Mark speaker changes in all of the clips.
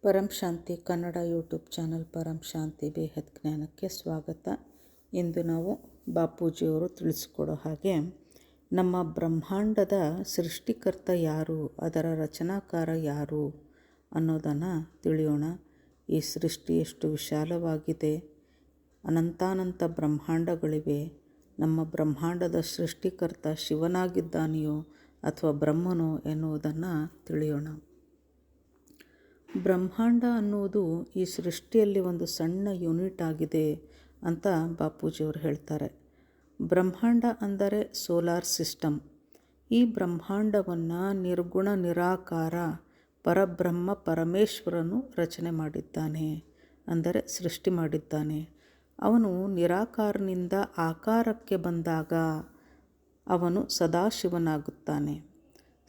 Speaker 1: ಪರಂ ಶಾಂತಿ Kannada YouTube channel ಪರಂ ಶಾಂತಿ ಬೇಹದ್ ಜ್ಞಾನಕ್ಕೆ ಸ್ವಾಗತ. ಇಂದು ನಾವು ಬಾಪೂಜಿಯವರು ತಿಳಿಸ್ಕೊಡೋ ಹಾಗೆ ನಮ್ಮ ಬ್ರಹ್ಮಾಂಡದ ಸೃಷ್ಟಿಕರ್ತ ಯಾರು, ಅದರ ರಚನಾಕಾರ ಯಾರು ಅನ್ನೋದನ್ನು ತಿಳಿಯೋಣ. ಈ ಸೃಷ್ಟಿ ಎಷ್ಟು ವಿಶಾಲವಾಗಿದೆ, ಅನಂತಾನಂತ ಬ್ರಹ್ಮಾಂಡಗಳಿವೆ. ನಮ್ಮ ಬ್ರಹ್ಮಾಂಡದ ಸೃಷ್ಟಿಕರ್ತ ಶಿವನಾಗಿದ್ದಾನೆಯೋ ಅಥವಾ ಬ್ರಹ್ಮನೋ ಎನ್ನುವುದನ್ನು ತಿಳಿಯೋಣ. ಬ್ರಹ್ಮಾಂಡ ಅನ್ನುವುದು ಈ ಸೃಷ್ಟಿಯಲ್ಲಿ ಒಂದು ಸಣ್ಣ ಯೂನಿಟ್ ಆಗಿದೆ ಅಂತ ಬಾಪೂಜಿಯವರು ಹೇಳ್ತಾರೆ. ಬ್ರಹ್ಮಾಂಡ ಅಂದರೆ ಸೋಲಾರ್ ಸಿಸ್ಟಮ್. ಈ ಬ್ರಹ್ಮಾಂಡವನ್ನು ನಿರ್ಗುಣ ನಿರಾಕಾರ ಪರಬ್ರಹ್ಮ ಪರಮೇಶ್ವರನು ರಚನೆ ಮಾಡಿದ್ದಾನೆ, ಅಂದರೆ ಸೃಷ್ಟಿ ಮಾಡಿದ್ದಾನೆ. ಅವನು ನಿರಾಕಾರನಿಂದ ಆಕಾರಕ್ಕೆ ಬಂದಾಗ ಅವನು ಸದಾಶಿವನಾಗುತ್ತಾನೆ.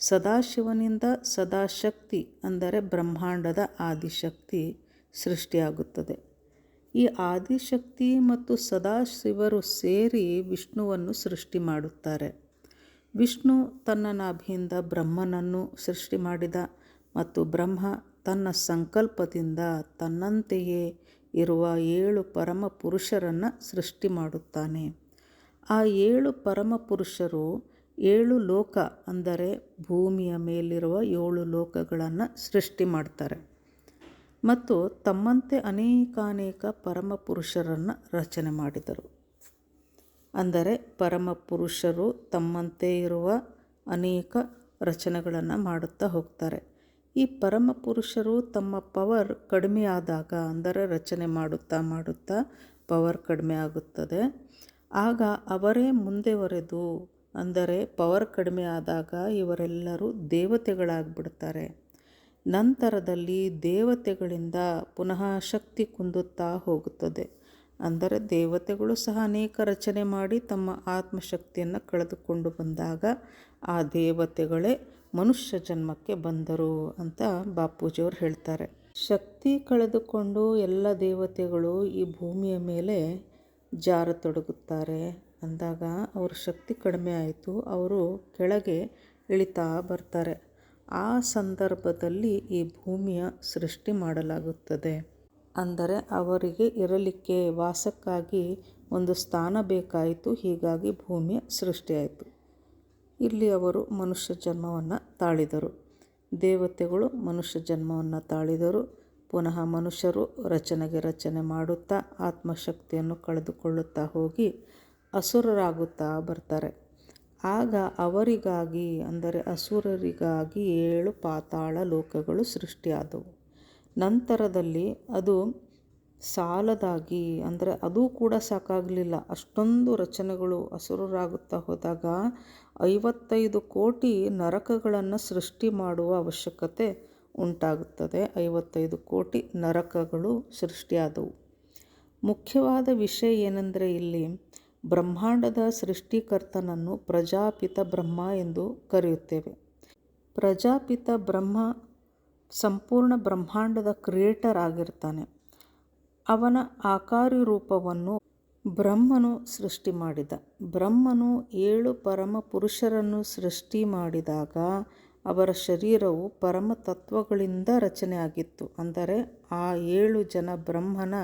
Speaker 1: ಸದಾಶಿವನಿಂದ ಸದಾಶಕ್ತಿ ಅಂದರೆ ಬ್ರಹ್ಮಾಂಡದ ಆದಿಶಕ್ತಿ ಸೃಷ್ಟಿಯಾಗುತ್ತದೆ. ಈ ಆದಿಶಕ್ತಿ ಮತ್ತು ಸದಾಶಿವರು ಸೇರಿ ವಿಷ್ಣುವನ್ನು ಸೃಷ್ಟಿ ಮಾಡುತ್ತಾರೆ. ವಿಷ್ಣು ತನ್ನ ನಾಭಿಯಿಂದ ಬ್ರಹ್ಮನನ್ನು ಸೃಷ್ಟಿ ಮಾಡಿದ ಮತ್ತು ಬ್ರಹ್ಮ ತನ್ನ ಸಂಕಲ್ಪದಿಂದ ತನ್ನಂತೆಯೇ ಇರುವ 7 ಪರಮ ಪುರುಷರನ್ನು ಸೃಷ್ಟಿ ಮಾಡುತ್ತಾನೆ. ಆ 7 ಪರಮ ಪುರುಷರು 7 ಲೋಕ ಅಂದರೆ ಭೂಮಿಯ ಮೇಲಿರುವ 7 ಲೋಕಗಳನ್ನು ಸೃಷ್ಟಿ ಮಾಡ್ತಾರೆ ಮತ್ತು ತಮ್ಮಂತೆ ಅನೇಕಾನೇಕ ಪರಮ ಪುರುಷರನ್ನು ರಚನೆ ಮಾಡಿದರು. ಅಂದರೆ ಪರಮ ಪುರುಷರು ತಮ್ಮಂತೆ ಇರುವ ಅನೇಕ ರಚನೆಗಳನ್ನು ಮಾಡುತ್ತಾ ಹೋಗ್ತಾರೆ. ಈ ಪರಮ ಪುರುಷರು ತಮ್ಮ ಪವರ್ ಕಡಿಮೆಯಾದಾಗ, ಅಂದರೆ ರಚನೆ ಮಾಡುತ್ತಾ ಪವರ್ ಕಡಿಮೆ ಆಗುತ್ತದೆ, ಆಗ ಅವರೇ ಮುಂದೆವರೆದು, ಅಂದರೆ ಪವರ್ ಕಡಿಮೆ ಆದಾಗ ಇವರೆಲ್ಲರೂ ದೇವತೆಗಳಾಗ್ಬಿಡ್ತಾರೆ. ನಂತರದಲ್ಲಿ ದೇವತೆಗಳಿಂದ ಪುನಃ ಶಕ್ತಿ ಕುಂದುತ್ತಾ ಹೋಗುತ್ತದೆ. ಅಂದರೆ ದೇವತೆಗಳು ಸಹ ಅನೇಕ ರಚನೆ ಮಾಡಿ ತಮ್ಮ ಆತ್ಮಶಕ್ತಿಯನ್ನು ಕಳೆದುಕೊಂಡು ಬಂದಾಗ ಆ ದೇವತೆಗಳೇ ಮನುಷ್ಯ ಜನ್ಮಕ್ಕೆ ಬಂದರು ಅಂತ ಬಾಪೂಜಿಯವರು ಹೇಳ್ತಾರೆ. ಶಕ್ತಿ ಕಳೆದುಕೊಂಡು ಎಲ್ಲ ದೇವತೆಗಳು ಈ ಭೂಮಿಯ ಮೇಲೆ ಜಾರತೊಡಗುತ್ತಾರೆ. ಅಂದಾಗ ಅವ್ರ ಶಕ್ತಿ ಕಡಿಮೆ ಆಯಿತು, ಅವರು ಕೆಳಗೆ ಇಳಿತಾ ಬರ್ತಾರೆ. ಆ ಸಂದರ್ಭದಲ್ಲಿ ಈ ಭೂಮಿಯ ಸೃಷ್ಟಿ ಮಾಡಲಾಗುತ್ತದೆ. ಅಂದರೆ ಅವರಿಗೆ ಇರಲಿಕ್ಕೆ ವಾಸಕ್ಕಾಗಿ ಒಂದು ಸ್ಥಾನ ಬೇಕಾಯಿತು. ಹೀಗಾಗಿ ಭೂಮಿಯ ಸೃಷ್ಟಿಯಾಯಿತು. ಇಲ್ಲಿ ಅವರು ಮನುಷ್ಯ ಜನ್ಮವನ್ನು ತಾಳಿದರು. ದೇವತೆಗಳು ಮನುಷ್ಯ ಜನ್ಮವನ್ನು ತಾಳಿದರು. ಪುನಃ ಮನುಷ್ಯರು ರಚನೆ ಮಾಡುತ್ತಾ ಆತ್ಮಶಕ್ತಿಯನ್ನು ಕಳೆದುಕೊಳ್ಳುತ್ತಾ ಹೋಗಿ ಅಸುರರಾಗುತ್ತಾ ಬರ್ತಾರೆ. ಆಗ ಅವರಿಗಾಗಿ, ಅಂದರೆ ಅಸುರರಿಗಾಗಿ 7 ಪಾತಾಳ ಲೋಕಗಳು ಸೃಷ್ಟಿಯಾದವು. ನಂತರದಲ್ಲಿ ಅದು ಸಾಲದಾಗಿ, ಅಂದರೆ ಅದು ಕೂಡ ಸಾಕಾಗಲಿಲ್ಲ, ಅಷ್ಟೊಂದು ರಚನೆಗಳು ಅಸುರರಾಗುತ್ತಾ ಹೋದಾಗ 55 ಕೋಟಿ ನರಕಗಳನ್ನು ಸೃಷ್ಟಿ ಮಾಡುವ ಅವಶ್ಯಕತೆ ಉಂಟಾಗುತ್ತದೆ. 55 ಕೋಟಿ ನರಕಗಳು ಸೃಷ್ಟಿಯಾದವು. ಮುಖ್ಯವಾದ ವಿಷಯ ಏನೆಂದರೆ, ಇಲ್ಲಿ ಬ್ರಹ್ಮಾಂಡದ ಸೃಷ್ಟಿಕರ್ತನನ್ನು ಪ್ರಜಾಪಿತ ಬ್ರಹ್ಮ ಎಂದು ಕರೆಯುತ್ತೇವೆ. ಪ್ರಜಾಪಿತ ಬ್ರಹ್ಮ ಸಂಪೂರ್ಣ ಬ್ರಹ್ಮಾಂಡದ ಕ್ರಿಯೇಟರ್ ಆಗಿರ್ತಾನೆ. ಅವನ ಆಕಾರಿ ರೂಪವನ್ನು ಬ್ರಹ್ಮನು ಸೃಷ್ಟಿ ಮಾಡಿದ. ಬ್ರಹ್ಮನು 7 ಪರಮ ಪುರುಷರನ್ನು ಸೃಷ್ಟಿ ಮಾಡಿದಾಗ ಅವರ ಶರೀರವು ಪರಮ ತತ್ವಗಳಿಂದ ರಚನೆಯಾಗಿತ್ತು. ಅಂದರೆ ಆ 7 ಜನ ಬ್ರಹ್ಮನ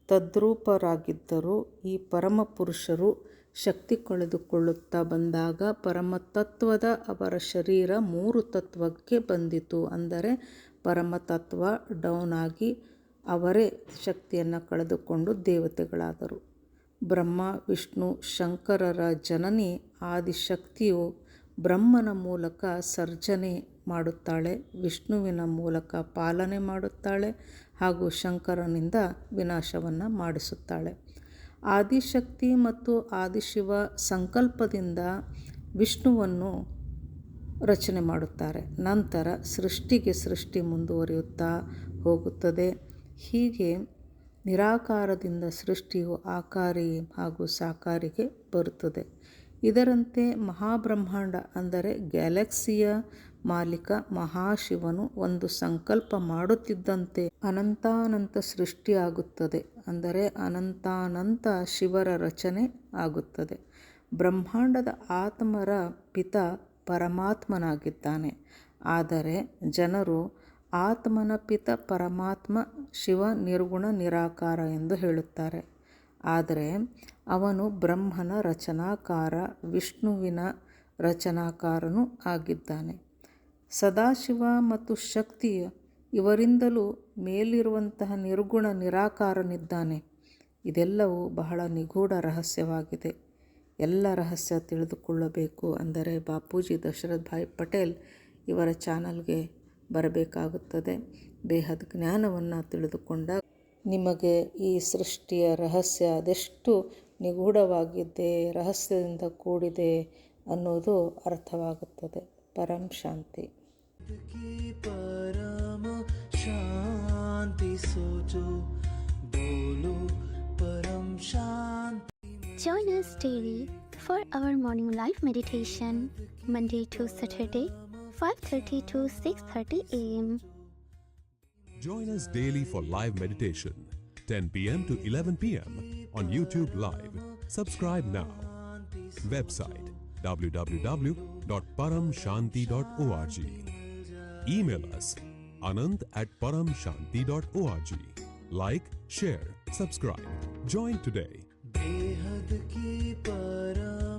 Speaker 1: ತದ್ರೂಪರಾಗಿದ್ದರು. ಈ ಪರಮ ಪುರುಷರು ಶಕ್ತಿ ಕಳೆದುಕೊಳ್ಳುತ್ತಾ ಬಂದಾಗ ಪರಮತತ್ವದ ಅವರ ಶರೀರ 3 ತತ್ವಕ್ಕೆ ಬಂದಿತು. ಅಂದರೆ ಪರಮತತ್ವ ಡೌನ್ ಆಗಿ ಅವರೇ ಶಕ್ತಿಯನ್ನು ಕಳೆದುಕೊಂಡು ದೇವತೆಗಳಾದರು. ಬ್ರಹ್ಮ ವಿಷ್ಣು ಶಂಕರರ ಜನನಿ ಆದಿಶಕ್ತಿಯು ಬ್ರಹ್ಮನ ಮೂಲಕ ಸರ್ಜನೆ ಮಾಡುತ್ತಾಳೆ, ವಿಷ್ಣುವಿನ ಮೂಲಕ ಪಾಲನೆ ಮಾಡುತ್ತಾಳೆ ಹಾಗೂ ಶಂಕರನಿಂದ ವಿನಾಶವನ್ನು ಮಾಡಿಸುತ್ತಾಳೆ. ಆದಿಶಕ್ತಿ ಮತ್ತು ಆದಿಶಿವ ಸಂಕಲ್ಪದಿಂದ ವಿಷ್ಣುವನ್ನು ರಚನೆ ಮಾಡುತ್ತಾರೆ. ನಂತರ ಸೃಷ್ಟಿ ಮುಂದುವರಿಯುತ್ತಾ ಹೋಗುತ್ತದೆ. ಹೀಗೆ ನಿರಾಕಾರದಿಂದ ಸೃಷ್ಟಿಯು ಆಕಾರಿ ಹಾಗೂ ಸಾಕಾರಿಗೆ ಬರುತ್ತದೆ. ಇದರಂತೆ ಮಹಾಬ್ರಹ್ಮಾಂಡ ಅಂದರೆ ಗ್ಯಾಲಕ್ಸಿಯ ಮಾಲೀಕ ಮಹಾಶಿವನು ಒಂದು ಸಂಕಲ್ಪ ಮಾಡುತ್ತಿದ್ದಂತೆ ಅನಂತಾನಂತ ಸೃಷ್ಟಿಯಾಗುತ್ತದೆ. ಅಂದರೆ ಅನಂತಾನಂತ ಶಿವರ ರಚನೆ ಆಗುತ್ತದೆ. ಬ್ರಹ್ಮಾಂಡದ ಆತ್ಮರ ಪಿತ ಪರಮಾತ್ಮನಾಗಿದ್ದಾನೆ. ಆದರೆ ಜನರು ಆತ್ಮನ ಪಿತ ಪರಮಾತ್ಮ ಶಿವ ನಿರ್ಗುಣ ನಿರಾಕಾರ ಎಂದು ಹೇಳುತ್ತಾರೆ. ಆದರೆ ಅವನು ಬ್ರಹ್ಮನ ರಚನಾಕಾರ, ವಿಷ್ಣುವಿನ ರಚನಾಕಾರನೂ ಆಗಿದ್ದಾನೆ. ಸದಾಶಿವ ಮತ್ತು ಶಕ್ತಿ ಇವರಿಂದಲೂ ಮೇಲಿರುವಂತಹ ನಿರ್ಗುಣ ನಿರಾಕಾರನಿದ್ದಾನೆ. ಇದೆಲ್ಲವೂ ಬಹಳ ನಿಗೂಢ ರಹಸ್ಯವಾಗಿದೆ. ಎಲ್ಲ ರಹಸ್ಯ ತಿಳಿದುಕೊಳ್ಳಬೇಕು ಅಂದರೆ ಬಾಪೂಜಿ ದಶರಥ್ ಭಾಯ್ ಪಟೇಲ್ ಇವರ ಚಾನಲ್ಗೆ ಬರಬೇಕಾಗುತ್ತದೆ. ಬೇಹದ್ ಜ್ಞಾನವನ್ನು ತಿಳಿದುಕೊಂಡಾಗ ನಿಮಗೆ ಈ ಸೃಷ್ಟಿಯ ರಹಸ್ಯ ಅದೆಷ್ಟು ನಿಗೂಢವಾಗಿದೆ, ರಹಸ್ಯದಿಂದ ಕೂಡಿದೆ ಅನ್ನೋದು ಅರ್ಥವಾಗುತ್ತದೆ. ಪರಂ ಶಾಂತಿ. ಪರಮ ಶಾಂತಿ ಸೋಚೋ ಬೋಲೋ ಪರಂ ಶಾಂತಿ.
Speaker 2: Join us daily for our morning live meditation, Monday to Saturday, 5:30 to 6:30 a.m.
Speaker 3: Join us daily for live meditation, 10 p.m. to 11 p.m. on YouTube Live. Subscribe now. Website www.paramshanti.org. Email us anand@paramshanti.org. Like, share, subscribe. Join today. बेहद की परम